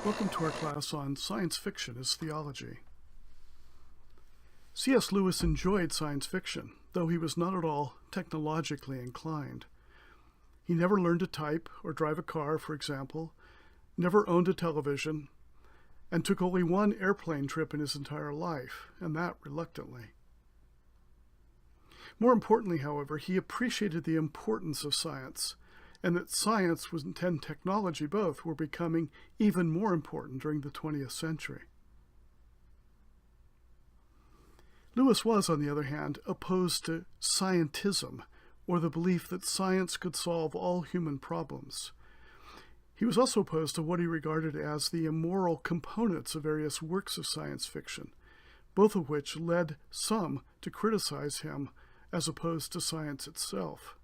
Welcome to our class on Science Fiction as Theology. C.S. Lewis enjoyed science fiction, though he was not at all technologically inclined. He never learned to type or drive a car, for example, never owned a television, and took only one airplane trip in his entire life, and that reluctantly. More importantly, however, he appreciated the importance of science, and that science and technology both were becoming even more important during the 20th century. Lewis was, on the other hand, opposed to scientism, or the belief that science could solve all human problems. He was also opposed to what he regarded as the immoral components of various works of science fiction, both of which led some to criticize him as opposed to science itself.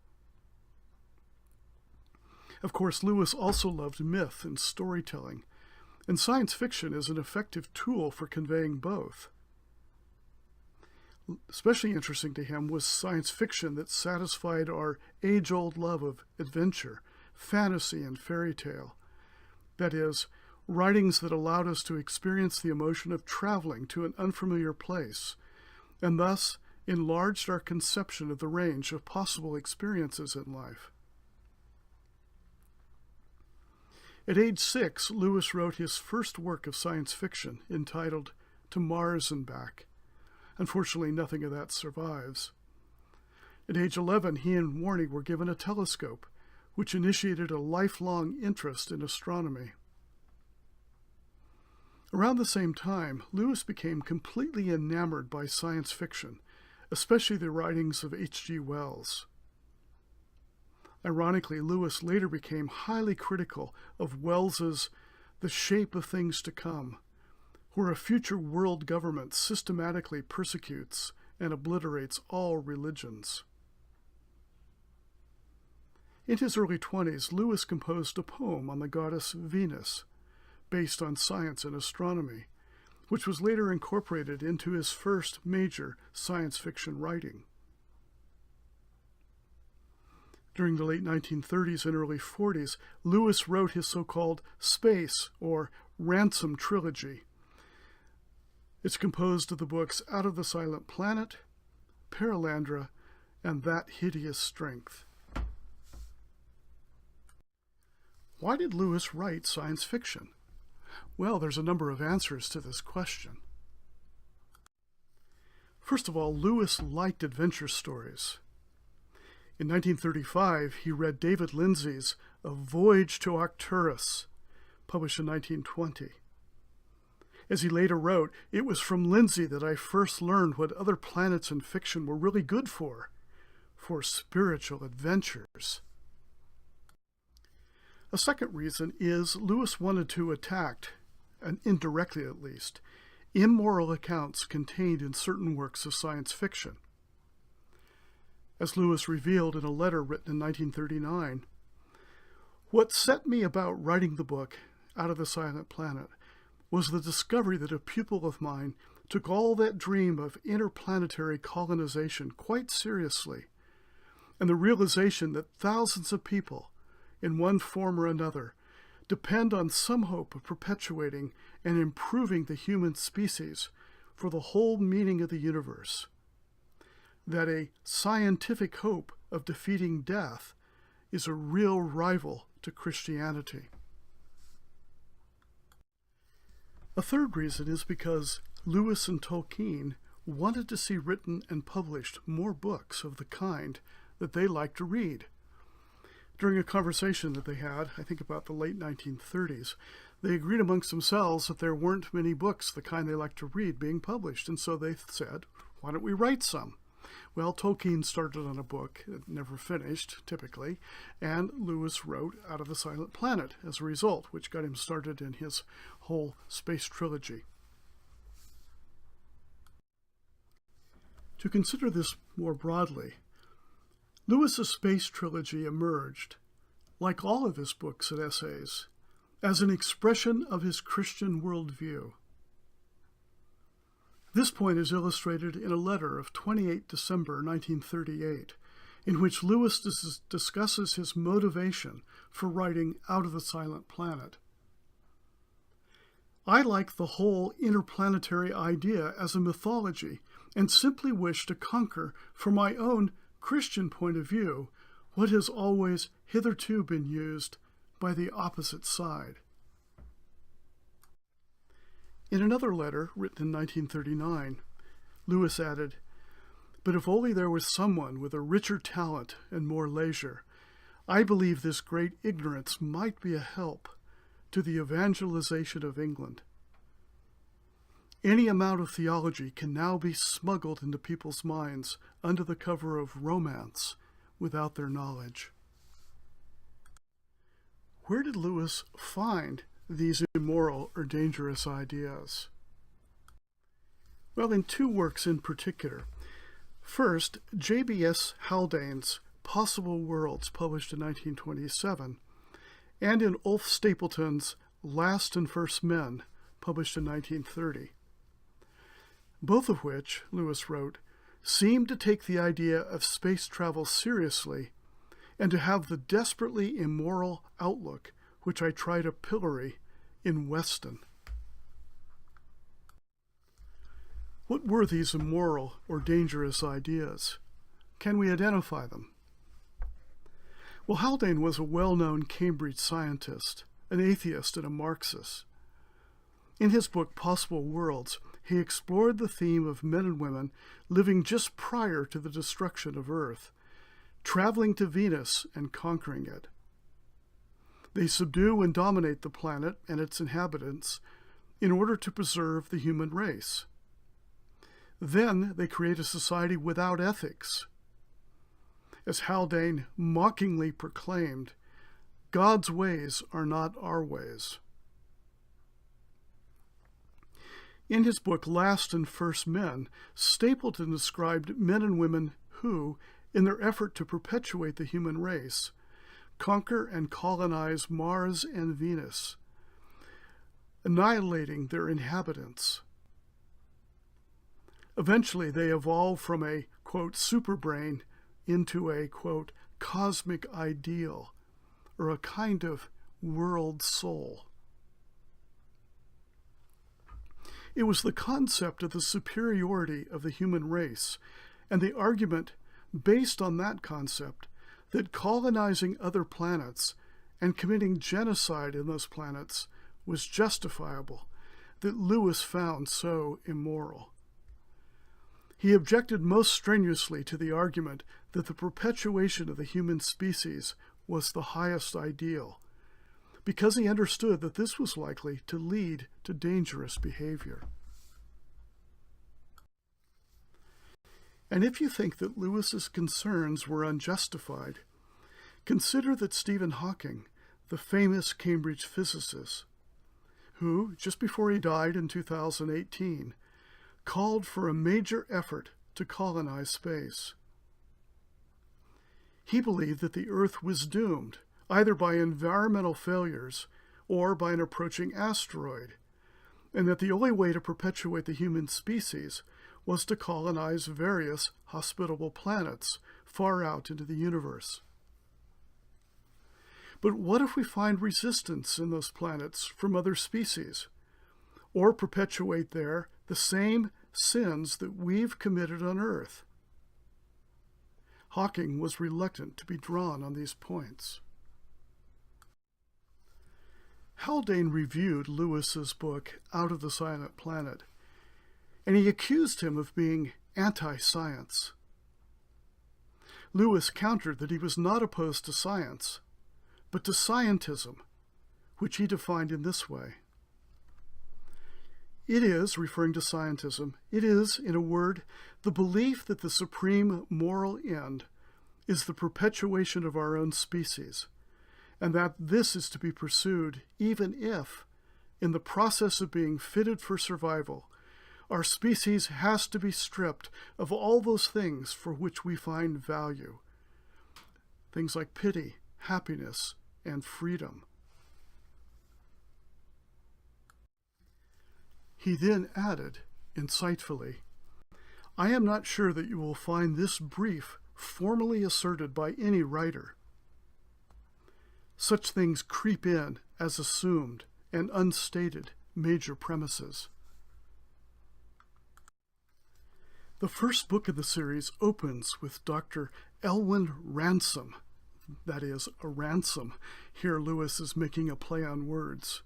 Of course, Lewis also loved myth and storytelling, and science fiction is an effective tool for conveying both. Especially interesting to him was science fiction that satisfied our age-old love of adventure, fantasy, and fairy tale. That is, writings that allowed us to experience the emotion of traveling to an unfamiliar place, and thus enlarged our conception of the range of possible experiences in life. At age 6, Lewis wrote his first work of science fiction, entitled To Mars and Back. Unfortunately, nothing of that survives. At age 11, he and Warney were given a telescope, which initiated a lifelong interest in astronomy. Around the same time, Lewis became completely enamored by science fiction, especially the writings of H.G. Wells. Ironically, Lewis later became highly critical of Wells's The Shape of Things to Come, where a future world government systematically persecutes and obliterates all religions. In his early 20s, Lewis composed a poem on the goddess Venus, based on science and astronomy, which was later incorporated into his first major science fiction writing. During the late 1930s and early 40s, Lewis wrote his so-called space or ransom trilogy. It's composed of the books Out of the Silent Planet, Perelandra, and That Hideous Strength. Why did Lewis write science fiction? Well, there's a number of answers to this question. First of all, Lewis liked adventure stories. In 1935, he read David Lindsay's A Voyage to Arcturus, published in 1920. As he later wrote, it was from Lindsay that I first learned what other planets in fiction were really good for spiritual adventures. A second reason is Lewis wanted to attack, and indirectly at least, immoral accounts contained in certain works of science fiction. As Lewis revealed in a letter written in 1939, what set me about writing the book Out of the Silent Planet was the discovery that a pupil of mine took all that dream of interplanetary colonization quite seriously, and the realization that thousands of people, in one form or another, depend on some hope of perpetuating and improving the human species for the whole meaning of the universe. That a scientific hope of defeating death is a real rival to Christianity. A third reason is because Lewis and Tolkien wanted to see written and published more books of the kind that they liked to read. During a conversation that they had, I think about the late 1930s, they agreed amongst themselves that there weren't many books, the kind they liked to read, being published, and so they said, why don't we write some? Well, Tolkien started on a book that never finished, typically, and Lewis wrote Out of the Silent Planet as a result, which got him started in his whole space trilogy. To consider this more broadly, Lewis's space trilogy emerged, like all of his books and essays, as an expression of his Christian worldview. This point is illustrated in a letter of 28 December 1938, in which Lewis discusses his motivation for writing Out of the Silent Planet. I like the whole interplanetary idea as a mythology and simply wish to conquer, from my own Christian point of view, what has always hitherto been used by the opposite side. In another letter, written in 1939, Lewis added, "But if only there was someone with a richer talent and more leisure, I believe this great ignorance might be a help to the evangelization of England. Any amount of theology can now be smuggled into people's minds under the cover of romance without their knowledge." Where did Lewis find these immoral or dangerous ideas? Well, in two works in particular. First, J.B.S. Haldane's Possible Worlds, published in 1927, and in Ulf Stapleton's Last and First Men, published in 1930. Both of which, Lewis wrote, seem to take the idea of space travel seriously and to have the desperately immoral outlook which I try to pillory in Weston. What were these immoral or dangerous ideas? Can we identify them? Well, Haldane was a well-known Cambridge scientist, an atheist and a Marxist. In his book Possible Worlds, he explored the theme of men and women living just prior to the destruction of Earth, traveling to Venus and conquering it. They subdue and dominate the planet and its inhabitants in order to preserve the human race. Then they create a society without ethics. As Haldane mockingly proclaimed, God's ways are not our ways. In his book Last and First Men, Stapleton described men and women who, in their effort to perpetuate the human race, conquer and colonize Mars and Venus, annihilating their inhabitants. Eventually, they evolve from a, quote, superbrain into a, quote, cosmic ideal, or a kind of world soul. It was the concept of the superiority of the human race and the argument based on that concept that colonizing other planets and committing genocide in those planets was justifiable that Lewis found so immoral. He objected most strenuously to the argument that the perpetuation of the human species was the highest ideal, because he understood that this was likely to lead to dangerous behavior. And if you think that Lewis's concerns were unjustified, consider that Stephen Hawking, the famous Cambridge physicist, who, just before he died in 2018, called for a major effort to colonize space. He believed that the Earth was doomed, either by environmental failures or by an approaching asteroid, and that the only way to perpetuate the human species was to colonize various hospitable planets far out into the universe. But what if we find resistance in those planets from other species, or perpetuate there the same sins that we've committed on Earth? Hawking was reluctant to be drawn on these points. Haldane reviewed Lewis's book Out of the Silent Planet, and he accused him of being anti-science. Lewis countered that he was not opposed to science, but to scientism, which he defined in this way. It is, referring to scientism, it is, in a word, the belief that the supreme moral end is the perpetuation of our own species, and that this is to be pursued even if, in the process of being fitted for survival, our species has to be stripped of all those things for which we find value, things like pity, happiness, and freedom. He then added, insightfully, I am not sure that you will find this brief formally asserted by any writer. Such things creep in as assumed and unstated major premises. The first book of the series opens with Dr. Elwyn Ransom. That is, a ransom. Here Lewis is making a play on words.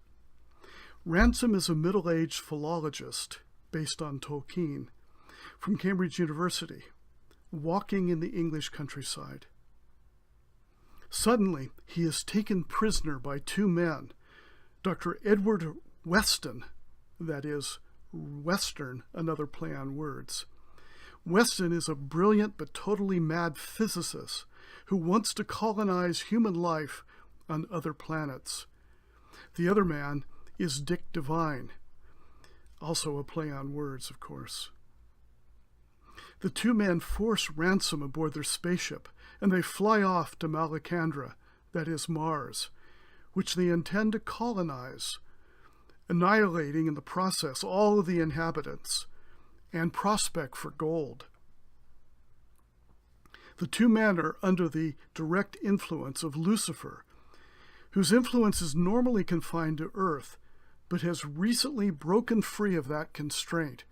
Ransom is a middle-aged philologist, based on Tolkien, from Cambridge University, walking in the English countryside. Suddenly, he is taken prisoner by two men, Dr. Edward Weston, that is, Western, another play on words. Weston is a brilliant but totally mad physicist who wants to colonize human life on other planets. The other man is Dick Devine, also a play on words, of course. The two men force Ransom aboard their spaceship, and they fly off to Malacandra, that is Mars, which they intend to colonize, annihilating in the process all of the inhabitants and prospect for gold. The two men are under the direct influence of Lucifer, whose influence is normally confined to Earth, but has recently broken free of that constraint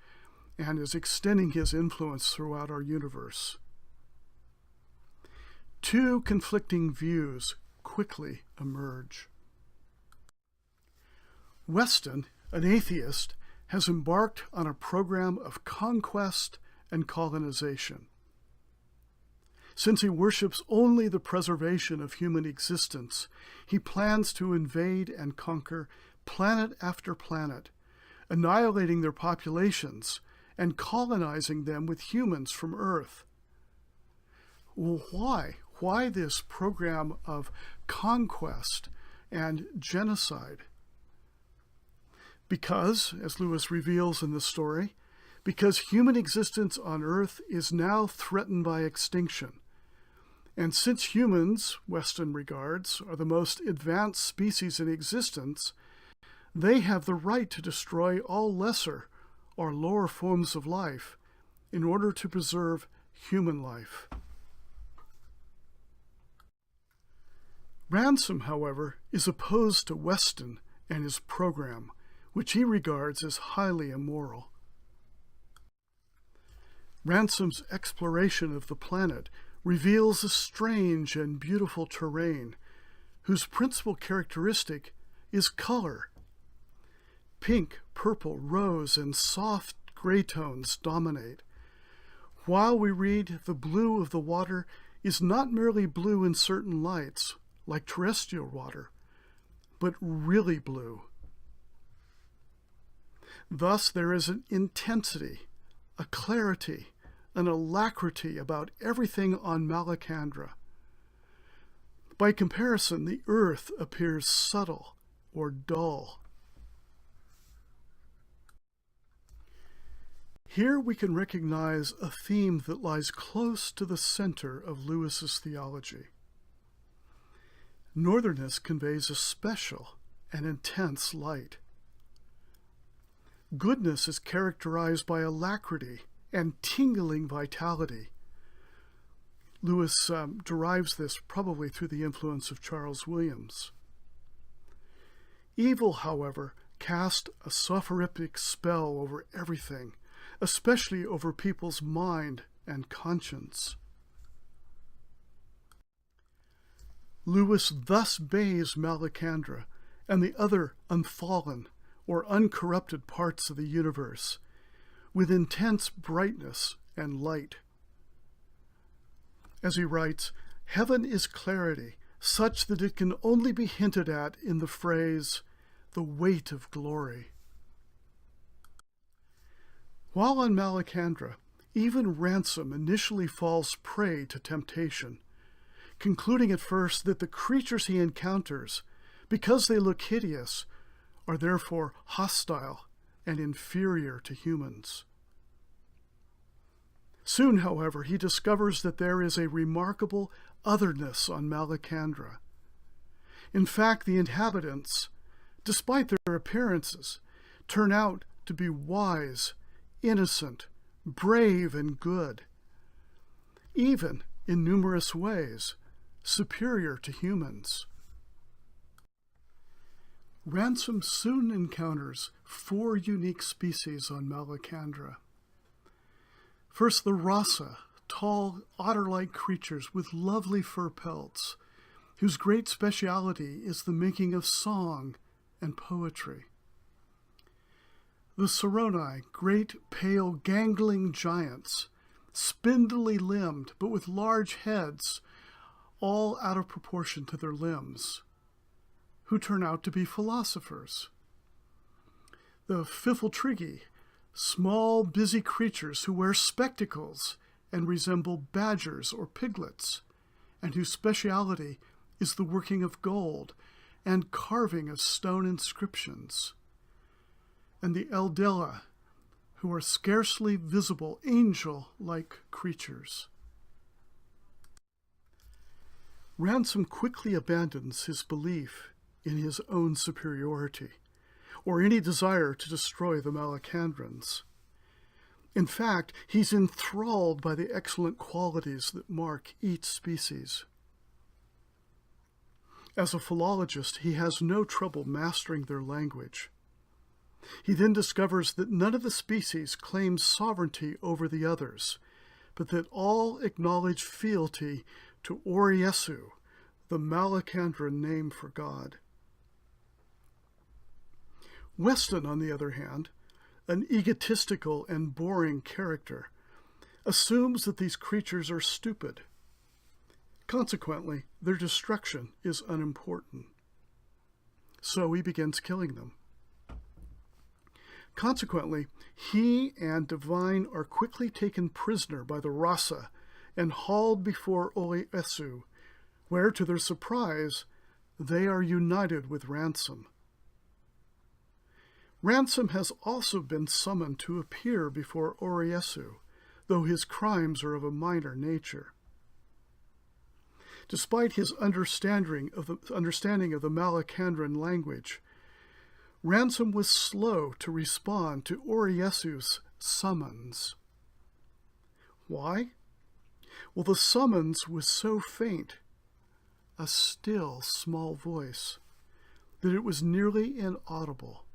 and is extending his influence throughout our universe. Two conflicting views quickly emerge. Weston, an atheist, has embarked on a program of conquest and colonization. Since he worships only the preservation of human existence, he plans to invade and conquer planet after planet, annihilating their populations and colonizing them with humans from Earth. Well, why? Why this program of conquest and genocide? Because, as Lewis reveals in the story, because human existence on Earth is now threatened by extinction. And since humans, Weston regards, are the most advanced species in existence, they have the right to destroy all lesser or lower forms of life in order to preserve human life. Ransom, however, is opposed to Weston and his program, which he regards as highly immoral. Ransom's exploration of the planet reveals a strange and beautiful terrain, whose principal characteristic is color. Pink, purple, rose, and soft gray tones dominate, while we read the blue of the water is not merely blue in certain lights, like terrestrial water, but really blue. Thus there is an intensity, a clarity, an alacrity about everything on Malacandra. By comparison, the earth appears subtle or dull. Here we can recognize a theme that lies close to the center of Lewis's theology. Northerness conveys a special and intense light. Goodness is characterized by alacrity and tingling vitality. Lewis derives this probably through the influence of Charles Williams. Evil, however, casts a soporific spell over everything, especially over people's mind and conscience. Lewis thus bathes Malacandra and the other unfallen or uncorrupted parts of the universe with intense brightness and light. As he writes, heaven is clarity, such that it can only be hinted at in the phrase, the weight of glory. While on Malacandra, even Ransom initially falls prey to temptation, concluding at first that the creatures he encounters, because they look hideous, are therefore hostile and inferior to humans. Soon, however, he discovers that there is a remarkable otherness on Malacandra. In fact, the inhabitants, despite their appearances, turn out to be wise, innocent, brave, and good, even in numerous ways superior to humans. Ransom soon encounters 4 unique species on Malacandra. First, the Rasa, tall, otter-like creatures with lovely fur pelts, whose great speciality is the making of song and poetry. The Soroni, great, pale, gangling giants, spindly limbed, but with large heads, all out of proportion to their limbs, who turn out to be philosophers. The Fiffletrigi, small, busy creatures who wear spectacles and resemble badgers or piglets, and whose speciality is the working of gold and carving of stone inscriptions. And the Eldella, who are scarcely visible angel-like creatures. Ransom quickly abandons his belief in his own superiority, or any desire to destroy the Malacandrans. In fact, he's enthralled by the excellent qualities that mark each species. As a philologist, he has no trouble mastering their language. He then discovers that none of the species claims sovereignty over the others, but that all acknowledge fealty to Oriesu, the Malacandran name for God. Weston, on the other hand, an egotistical and boring character, assumes that these creatures are stupid. Consequently, their destruction is unimportant. So he begins killing them. Consequently, he and Divine are quickly taken prisoner by the Rasa and hauled before Oriesu, where, to their surprise, they are united with Ransom. Ransom has also been summoned to appear before Oriesu, though his crimes are of a minor nature. Despite his understanding of the Malacandran language, Ransom was slow to respond to Oriesu's summons. Why? Well, the summons was so faint, a still, small voice, that it was nearly inaudible.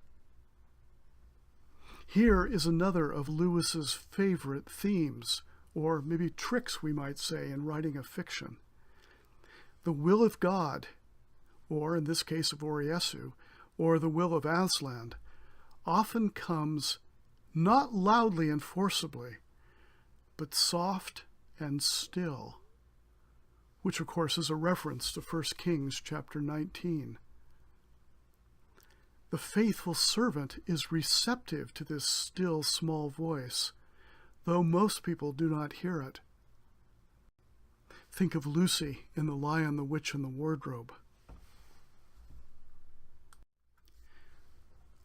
Here is another of Lewis's favorite themes, or maybe tricks, we might say, in writing a fiction. The will of God, or in this case of Oriesu, or the will of Aslan, often comes not loudly and forcibly, but soft and still, which of course is a reference to 1 Kings chapter 19. The faithful servant is receptive to this still small voice, though most people do not hear it. Think of Lucy in The Lion, the Witch, and the Wardrobe.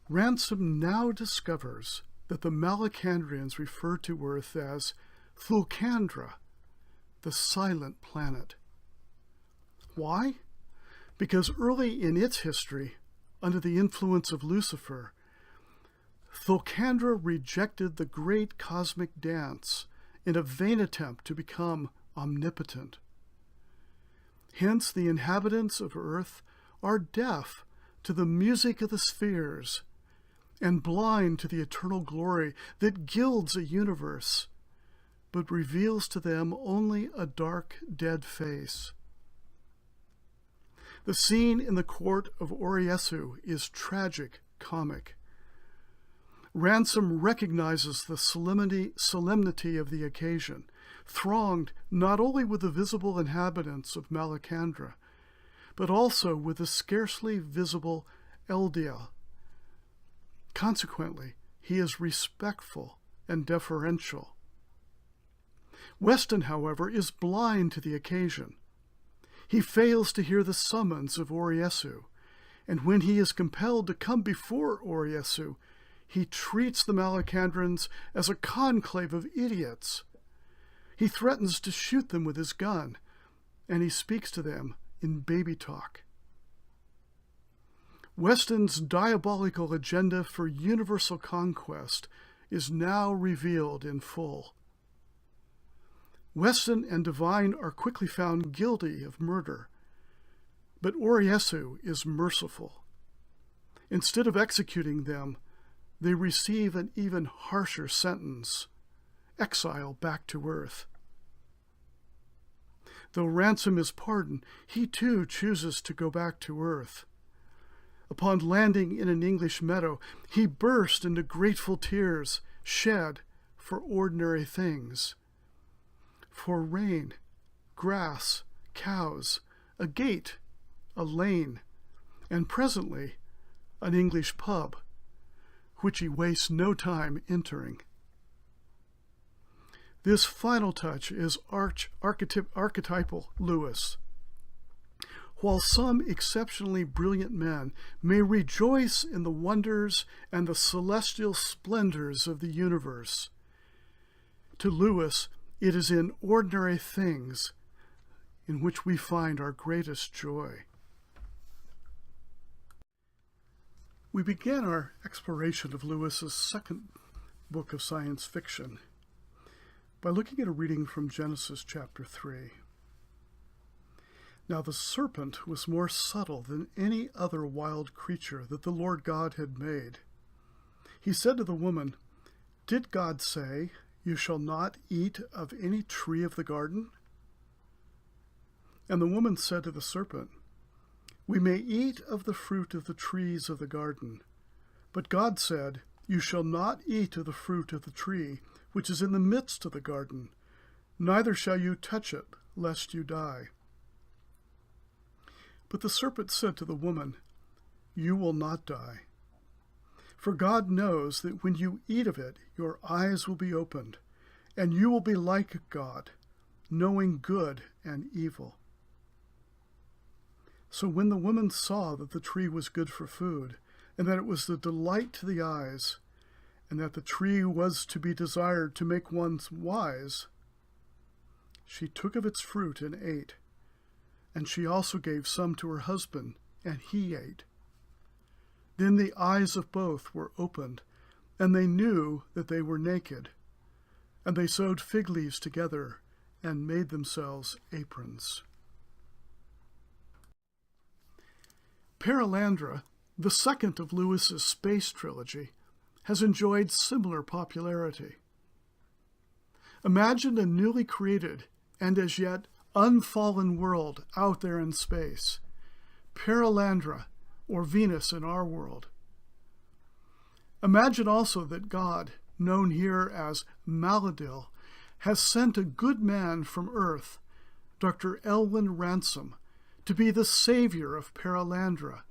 Ransom now discovers that the Malacandrians refer to Earth as Thulcandra, the silent planet. Why? Because early in its history, under the influence of Lucifer, Thulcandra rejected the great cosmic dance in a vain attempt to become omnipotent. Hence, the inhabitants of Earth are deaf to the music of the spheres and blind to the eternal glory that gilds a universe, but reveals to them only a dark, dead face. The scene in the court of Oriesu is tragic, comic. Ransom recognizes the solemnity of the occasion, thronged not only with the visible inhabitants of Malacandra, but also with the scarcely visible Eldia. Consequently, he is respectful and deferential. Weston, however, is blind to the occasion. He fails to hear the summons of Oriesu, and when he is compelled to come before Oriesu, he treats the Malacandrans as a conclave of idiots. He threatens to shoot them with his gun, and he speaks to them in baby talk. Weston's diabolical agenda for universal conquest is now revealed in full. Weston and Divine are quickly found guilty of murder, but Oriesu is merciful. Instead of executing them, they receive an even harsher sentence, exile back to earth. Though Ransom is pardoned, he too chooses to go back to earth. Upon landing in an English meadow, he burst into grateful tears, shed for ordinary things. For rain, grass, cows, a gate, a lane, and presently an English pub, which he wastes no time entering. This final touch is archetypal Lewis. While some exceptionally brilliant men may rejoice in the wonders and the celestial splendors of the universe, to Lewis it is in ordinary things in which we find our greatest joy. We began our exploration of Lewis's second book of science fiction by looking at a reading from Genesis chapter 3. Now the serpent was more subtle than any other wild creature that the Lord God had made. He said to the woman, "Did God say, 'You shall not eat of any tree of the garden'?" And the woman said to the serpent, "We may eat of the fruit of the trees of the garden. But God said, 'You shall not eat of the fruit of the tree which is in the midst of the garden, neither shall you touch it, lest you die.' But the serpent said to the woman, 'You will not die. For God knows that when you eat of it, your eyes will be opened, and you will be like God, knowing good and evil.' So when the woman saw that the tree was good for food, and that it was the delight to the eyes, and that the tree was to be desired to make one wise, she took of its fruit and ate, and she also gave some to her husband, and he ate. Then the eyes of both were opened, and they knew that they were naked, and they sewed fig leaves together and made themselves aprons." Perelandra, the second of Lewis's space trilogy, has enjoyed similar popularity. Imagine a newly created and as yet unfallen world out there in space, Perelandra, or Venus in our world. Imagine also that God, known here as Maladil, has sent a good man from Earth, Dr. Elwin Ransom, to be the savior of Perelandra,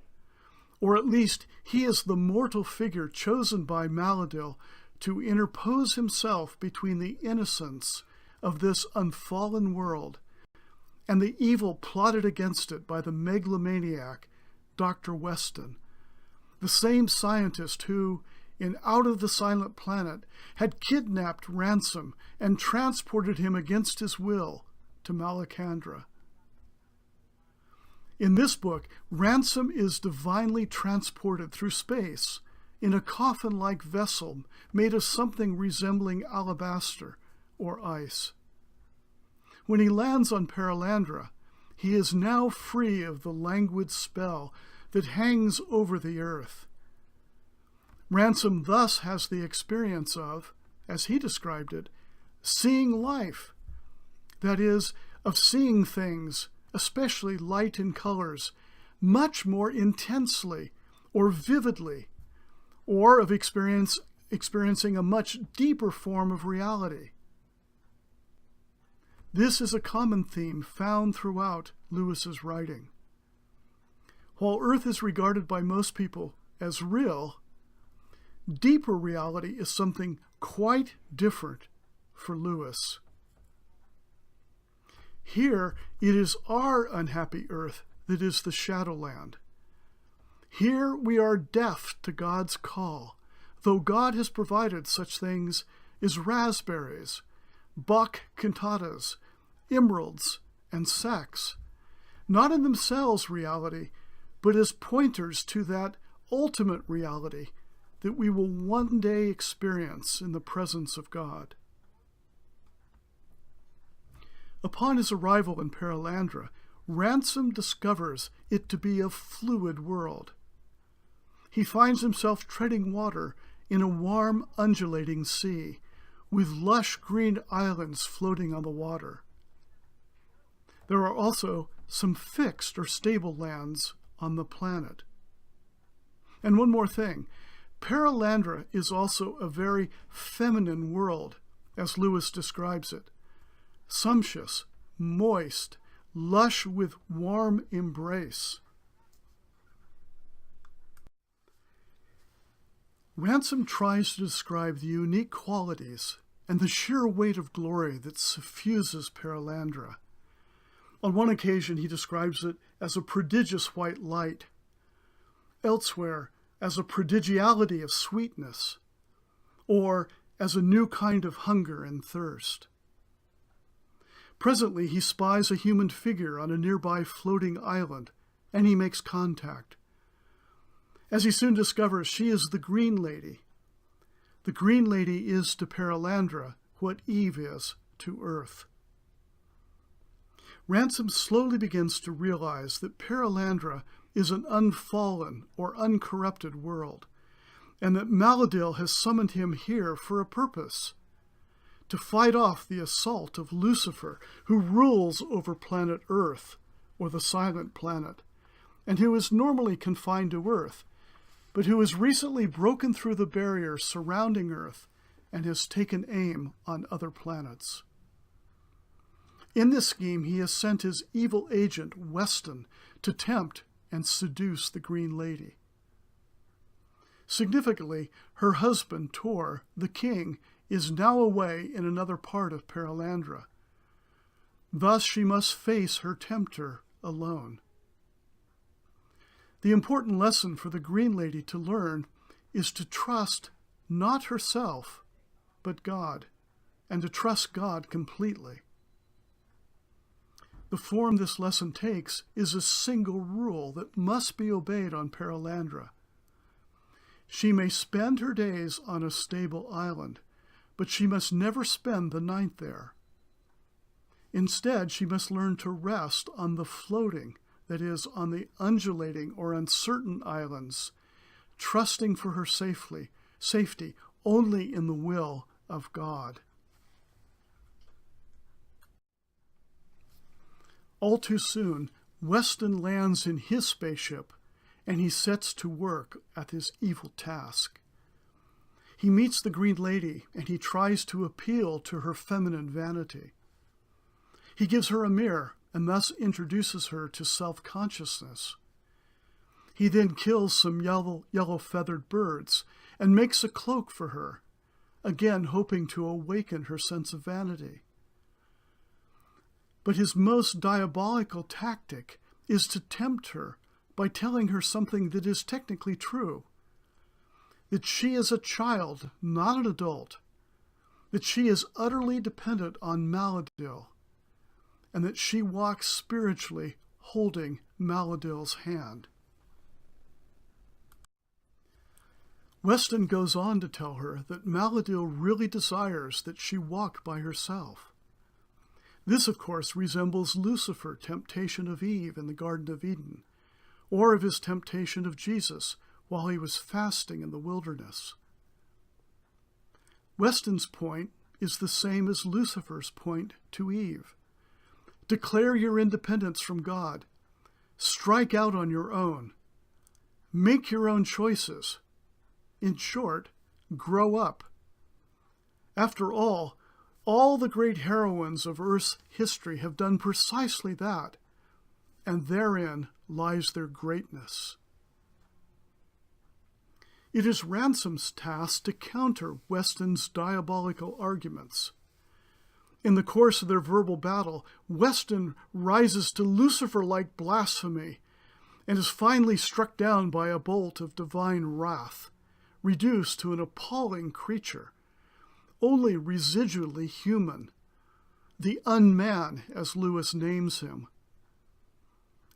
or at least he is the mortal figure chosen by Maladil to interpose himself between the innocence of this unfallen world and the evil plotted against it by the megalomaniac Dr. Weston, the same scientist who, in Out of the Silent Planet, had kidnapped Ransom and transported him against his will to Malacandra. In this book, Ransom is divinely transported through space in a coffin-like vessel made of something resembling alabaster or ice. When he lands on Perelandra, he is now free of the languid spell that hangs over the earth. Ransom thus has the experience of, as he described it, seeing life, that is, of seeing things, especially light and colors, much more intensely or vividly, or of experiencing a much deeper form of reality. This is a common theme found throughout Lewis's writing. While Earth is regarded by most people as real, deeper reality is something quite different for Lewis. Here, it is our unhappy earth that is the Shadowland. Here we are deaf to God's call, though God has provided such things as raspberries, Bach cantatas, emeralds, and sex, not in themselves reality, but as pointers to that ultimate reality that we will one day experience in the presence of God. Upon his arrival in Perelandra, Ransom discovers it to be a fluid world. he finds himself treading water in a warm, undulating sea, with lush green islands floating on the water. There are also some fixed or stable lands on the planet. And one more thing, Perelandra is also a very feminine world, as Lewis describes it. Sumptuous, moist, lush with warm embrace. Ransom tries to describe the unique qualities and the sheer weight of glory that suffuses Perelandra. On one occasion, he describes it as a prodigious white light. Elsewhere, as a prodigality of sweetness, or as a new kind of hunger and thirst. Presently, he spies a human figure on a nearby floating island, and he makes contact. As he soon discovers, she is the Green Lady. The Green Lady is to Perelandra what Eve is to Earth. Ransom slowly begins to realize that Perelandra is an unfallen or uncorrupted world, and that Maladil has summoned him here for a purpose, to fight off the assault of Lucifer, who rules over planet Earth, or the Silent Planet, and who is normally confined to Earth, but who has recently broken through the barrier surrounding Earth and has taken aim on other planets. In this scheme, he has sent his evil agent, Weston, to tempt and seduce the Green Lady. Significantly, her husband, Tor, the king, is now away in another part of Perelandra. Thus she must face her tempter alone. The important lesson for the Green Lady to learn is to trust not herself, but God, and to trust God completely. The form this lesson takes is a single rule that must be obeyed on Perelandra. She may spend her days on a stable island, but she must never spend the night there. Instead, she must learn to rest on the floating, that is, on the undulating or uncertain islands, trusting for her safety only in the will of God. All too soon, Weston lands in his spaceship, and he sets to work at his evil task. He meets the Green Lady, and he tries to appeal to her feminine vanity. He gives her a mirror, and thus introduces her to self-consciousness. He then kills some yellow-feathered birds, and makes a cloak for her, again hoping to awaken her sense of vanity. But his most diabolical tactic is to tempt her by telling her something that is technically true, that she is a child, not an adult, that she is utterly dependent on Maladil, and that she walks spiritually holding Maladil's hand. Weston goes on to tell her that Maladil really desires that she walk by herself. This, of course, resembles Lucifer's temptation of Eve in the Garden of Eden, or of his temptation of Jesus while he was fasting in the wilderness. Weston's point is the same as Lucifer's point to Eve. Declare your independence from God. Strike out on your own. Make your own choices. In short, grow up. After all the great heroines of Earth's history have done precisely that, and therein lies their greatness. It is Ransom's task to counter Weston's diabolical arguments. In the course of their verbal battle, Weston rises to Lucifer-like blasphemy and is finally struck down by a bolt of divine wrath, reduced to an appalling creature, only residually human, the unman, as Lewis names him.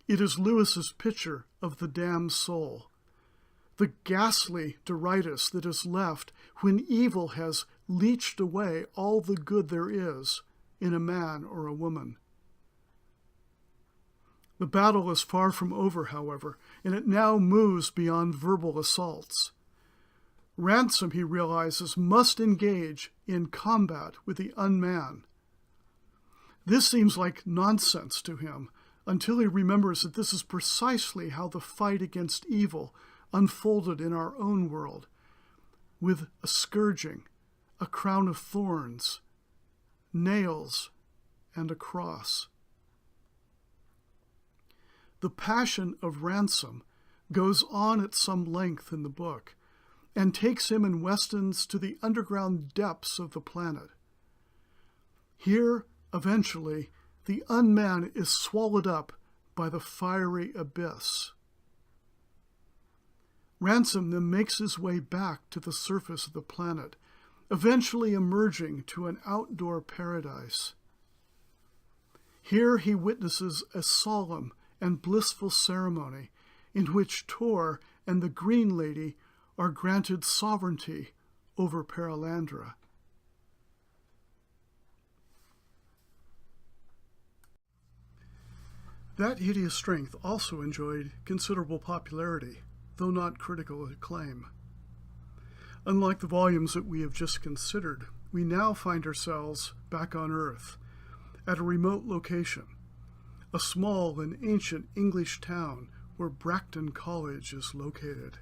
It is Lewis's picture of the damned soul, the ghastly detritus that is left when evil has leached away all the good there is in a man or a woman. The battle is far from over, however, and it now moves beyond verbal assaults. Ransom, he realizes, must engage in combat with the unman. This seems like nonsense to him until he remembers that this is precisely how the fight against evil unfolded in our own world, with a scourging, a crown of thorns, nails, and a cross. The passion of Ransom goes on at some length in the book and takes him and Weston's to the underground depths of the planet. Here, eventually, the unman is swallowed up by the fiery abyss. Ransom then makes his way back to the surface of the planet, eventually emerging to an outdoor paradise. Here he witnesses a solemn and blissful ceremony in which Tor and the Green Lady are granted sovereignty over Paralandra. That Hideous Strength also enjoyed considerable popularity, though not critical acclaim. Unlike the volumes that we have just considered, we now find ourselves back on Earth, at a remote location, a small and ancient English town where Bracton College is located.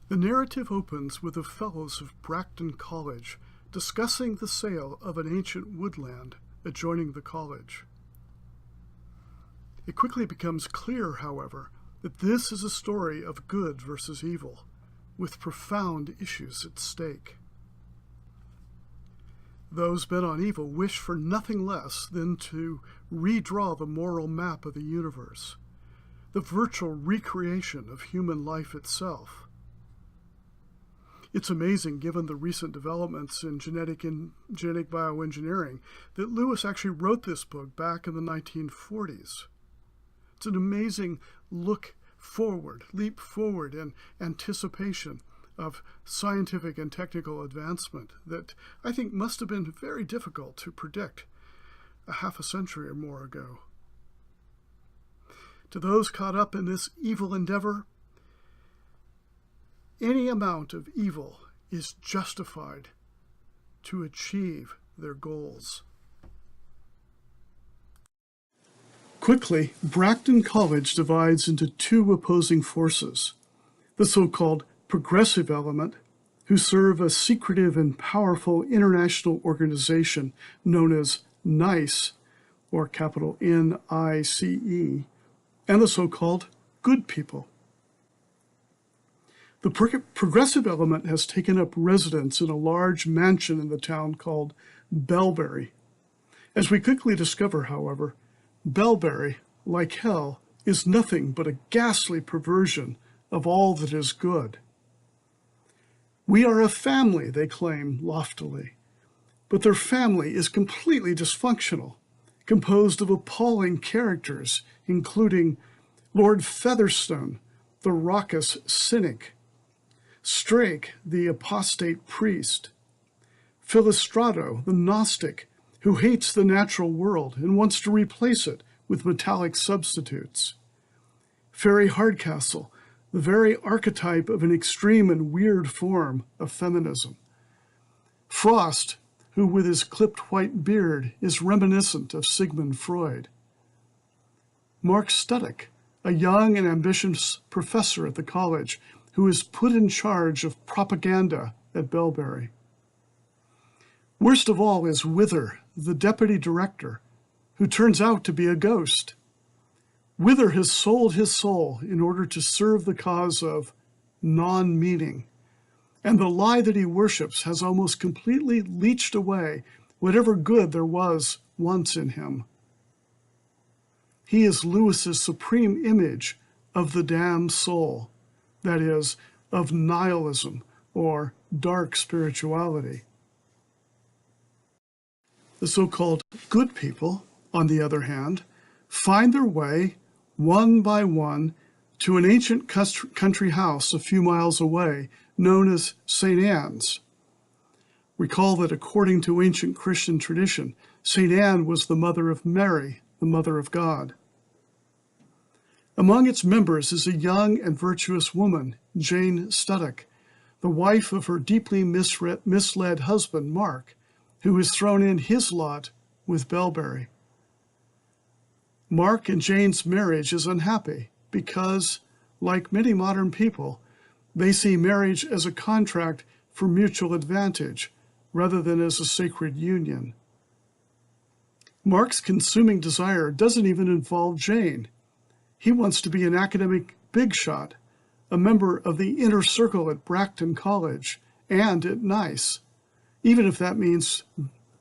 The narrative opens with the fellows of Bracton College discussing the sale of an ancient woodland adjoining the college. It quickly becomes clear, however, that this is a story of good versus evil, with profound issues at stake. Those bent on evil wish for nothing less than to redraw the moral map of the universe, the virtual recreation of human life itself. It's amazing, given the recent developments in genetic bioengineering, that Lewis actually wrote this book back in the 1940s. It's an amazing leap forward in anticipation of scientific and technical advancement that I think must have been very difficult to predict a half a century or more ago. To those caught up in this evil endeavor, any amount of evil is justified to achieve their goals. Quickly, Bracton College divides into two opposing forces: the so-called progressive element, who serve a secretive and powerful international organization known as NICE, or capital N-I-C-E, and the so-called good people. The progressive element has taken up residence in a large mansion in the town called Belbury. As we quickly discover, however, Belbury, like hell, is nothing but a ghastly perversion of all that is good. We are a family, they claim loftily, but their family is completely dysfunctional, composed of appalling characters, including Lord Featherstone, the raucous cynic, Strake, the apostate priest, Philostrato, the Gnostic, who hates the natural world and wants to replace it with metallic substitutes, Fairy Hardcastle, the very archetype of an extreme and weird form of feminism, Frost, who with his clipped white beard is reminiscent of Sigmund Freud, Mark Studdick, a young and ambitious professor at the college who is put in charge of propaganda at Belbury. Worst of all is Wither, the deputy director, who turns out to be a ghost. Wither has sold his soul in order to serve the cause of non-meaning, and the lie that he worships has almost completely leached away whatever good there was once in him. He is Lewis's supreme image of the damned soul, that is, of nihilism or dark spirituality. The so-called good people, on the other hand, find their way, one by one, to an ancient country house a few miles away, known as St. Anne's. Recall that according to ancient Christian tradition, St. Anne was the mother of Mary, the mother of God. Among its members is a young and virtuous woman, Jane Studdock, the wife of her deeply misled husband, Mark, who has thrown in his lot with Belbury. Mark and Jane's marriage is unhappy because, like many modern people, they see marriage as a contract for mutual advantage rather than as a sacred union. Mark's consuming desire doesn't even involve Jane. He wants to be an academic big shot, a member of the inner circle at Bracton College and at Nice, even if that means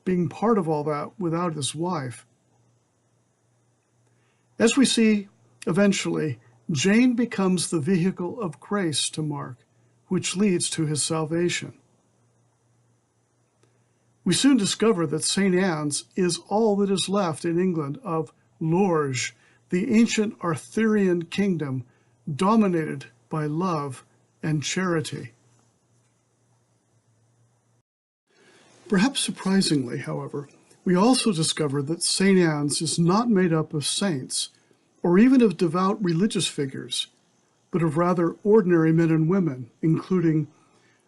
being part of all that without his wife. As we see, eventually, Jane becomes the vehicle of grace to Mark, which leads to his salvation. We soon discover that St. Anne's is all that is left in England of Lorges, the ancient Arthurian kingdom dominated by love and charity. Perhaps surprisingly, however, we also discover that St. Anne's is not made up of saints or even of devout religious figures, but of rather ordinary men and women, including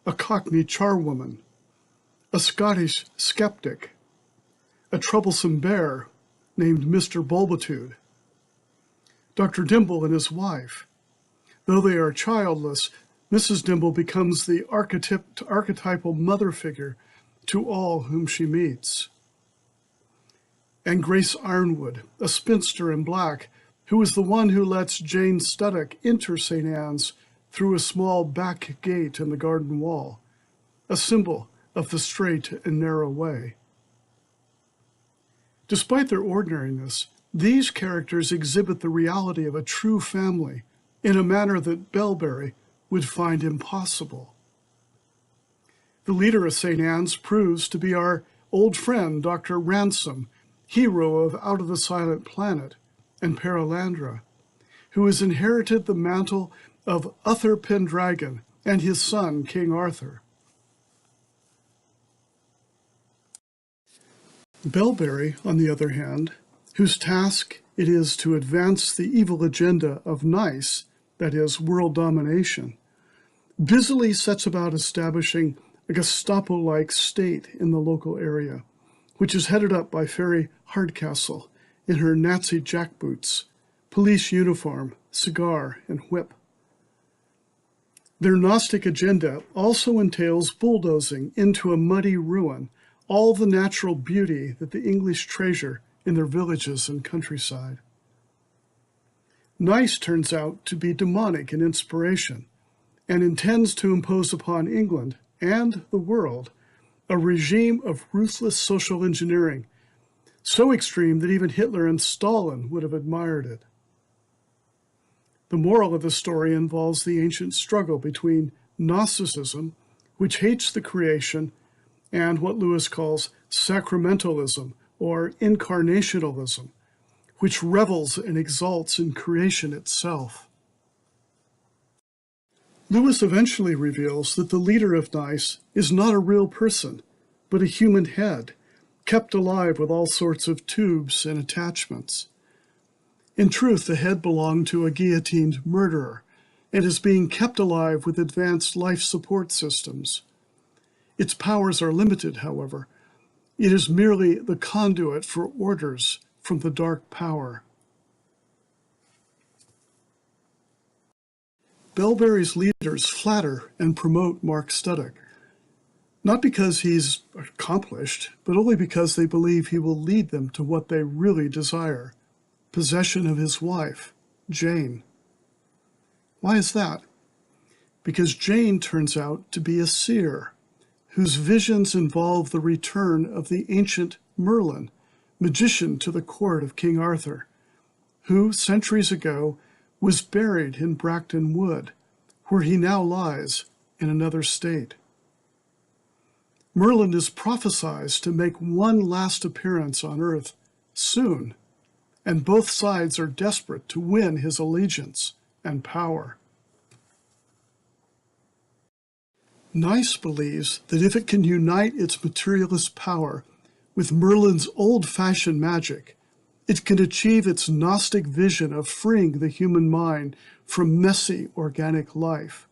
a Cockney charwoman, a Scottish skeptic, a troublesome bear named Mr. Bulbitude, Dr. Dimble and his wife. Though they are childless, Mrs. Dimble becomes the archetypal mother figure to all whom she meets. And Grace Ironwood, a spinster in black, who is the one who lets Jane Studdock enter St. Anne's through a small back gate in the garden wall, a symbol of the straight and narrow way. Despite their ordinariness, these characters exhibit the reality of a true family in a manner that Belbury would find impossible. The leader of St. Anne's proves to be our old friend, Dr. Ransom, hero of Out of the Silent Planet and Perelandra, who has inherited the mantle of Uther Pendragon and his son, King Arthur. Belbury, on the other hand, whose task it is to advance the evil agenda of Nice, that is, world domination, busily sets about establishing a Gestapo-like state in the local area, which is headed up by Fairy Hardcastle in her Nazi jackboots, police uniform, cigar, and whip. Their Gnostic agenda also entails bulldozing into a muddy ruin all the natural beauty that the English treasure in their villages and countryside. Nice turns out to be demonic in inspiration and intends to impose upon England and the world a regime of ruthless social engineering, so extreme that even Hitler and Stalin would have admired it. The moral of the story involves the ancient struggle between Gnosticism, which hates the creation, and what Lewis calls sacramentalism or incarnationalism, which revels and exalts in creation itself. Lewis eventually reveals that the leader of Nice is not a real person, but a human head, kept alive with all sorts of tubes and attachments. In truth, the head belonged to a guillotined murderer and is being kept alive with advanced life support systems. Its powers are limited, however. It is merely the conduit for orders from the dark power. Belbury's leaders flatter and promote Mark Studdock, not because he's accomplished, but only because they believe he will lead them to what they really desire, possession of his wife, Jane. Why is that? Because Jane turns out to be a seer, whose visions involve the return of the ancient Merlin, magician to the court of King Arthur, who, centuries ago, was buried in Bracton Wood, where he now lies in another state. Merlin is prophesied to make one last appearance on earth soon, and both sides are desperate to win his allegiance and power. Nice believes that if it can unite its materialist power with Merlin's old-fashioned magic, it can achieve its Gnostic vision of freeing the human mind from messy organic life.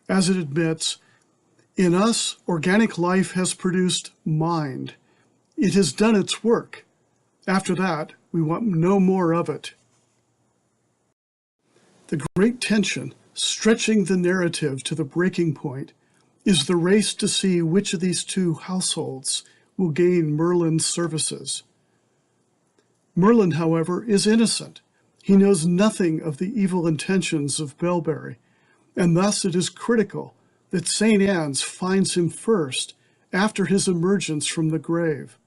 As it admits, in us, organic life has produced mind. It has done its work. After that, we want no more of it. The great tension, stretching the narrative to the breaking point, is the race to see which of these two households will gain Merlin's services. Merlin, however, is innocent. He knows nothing of the evil intentions of Bellbury, and thus it is critical that St. Anne's finds him first after his emergence from the grave,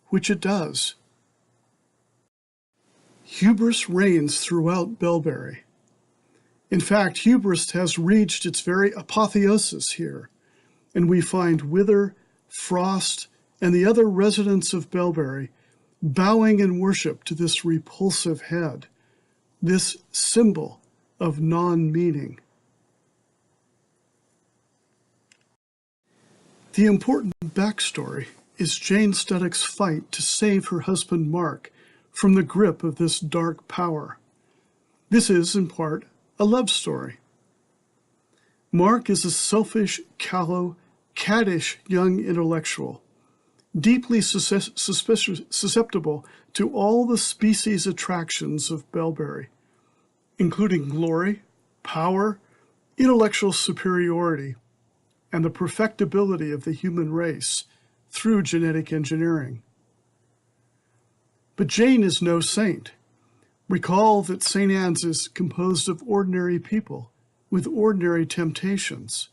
which it does. Hubris reigns throughout Bellbury. In fact, hubris has reached its very apotheosis here, and we find Wither, Frost, and the other residents of Bellbury bowing in worship to this repulsive head, this symbol of non-meaning. The important backstory is Jane Studdock's fight to save her husband Mark from the grip of this dark power. This is, in part, a love story. Mark is a selfish, callow, caddish young intellectual, deeply susceptible to all the species attractions of Bellbury, including glory, power, intellectual superiority, and the perfectibility of the human race through genetic engineering. But Jane is no saint. Recall that St. Anne's is composed of ordinary people with ordinary temptations.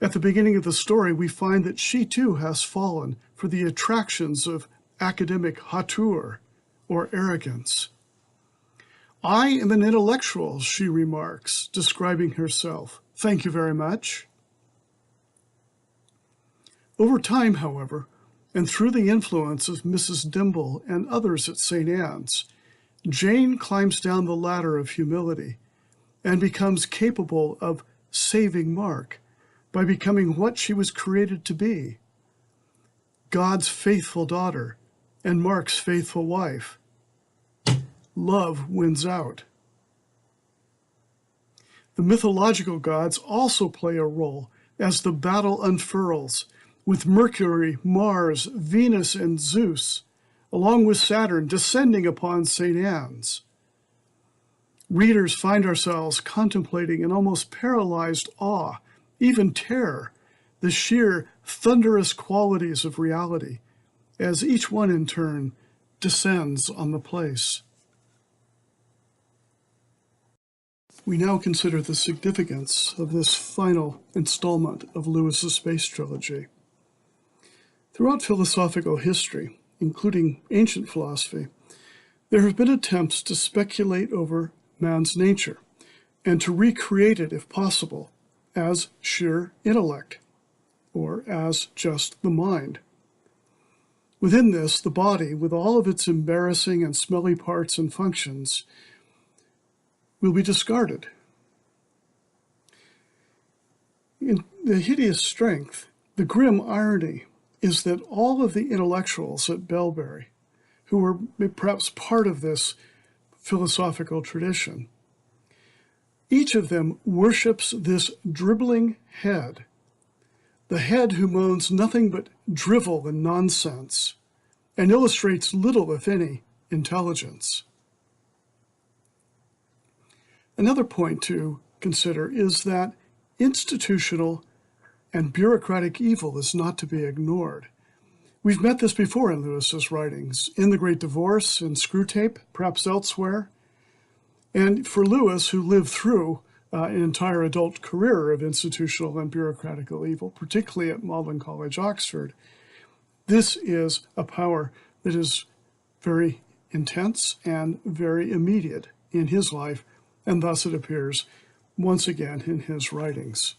At the beginning of the story, we find that she too has fallen for the attractions of academic hauteur or arrogance. "I am an intellectual," she remarks, describing herself. "Thank you very much." Over time, however, and through the influence of Mrs. Dimble and others at St. Anne's, Jane climbs down the ladder of humility and becomes capable of saving Mark by becoming what she was created to be, God's faithful daughter and Mark's faithful wife. Love wins out. The mythological gods also play a role as the battle unfurls, with Mercury, Mars, Venus, and Zeus, along with Saturn, descending upon St. Anne's. Readers find ourselves contemplating in almost paralyzed awe, even terror, the sheer thunderous qualities of reality, as each one in turn descends on the place. We now consider the significance of this final installment of Lewis's space trilogy. Throughout philosophical history, including ancient philosophy, there have been attempts to speculate over man's nature and to recreate it, if possible, as sheer intellect, or as just the mind. Within this, the body, with all of its embarrassing and smelly parts and functions, will be discarded. In the hideous strength, the grim irony is that all of the intellectuals at Bellbury, who were perhaps part of this philosophical tradition, each of them worships this dribbling head, the head who moans nothing but drivel and nonsense, and illustrates little, if any, intelligence. Another point to consider is that institutional and bureaucratic evil is not to be ignored. We've met this before in Lewis's writings, in The Great Divorce, in Screwtape, perhaps elsewhere. And for Lewis, who lived through an entire adult career of institutional and bureaucratical evil, particularly at Magdalen College, Oxford, this is a power that is very intense and very immediate in his life, and thus it appears once again in his writings.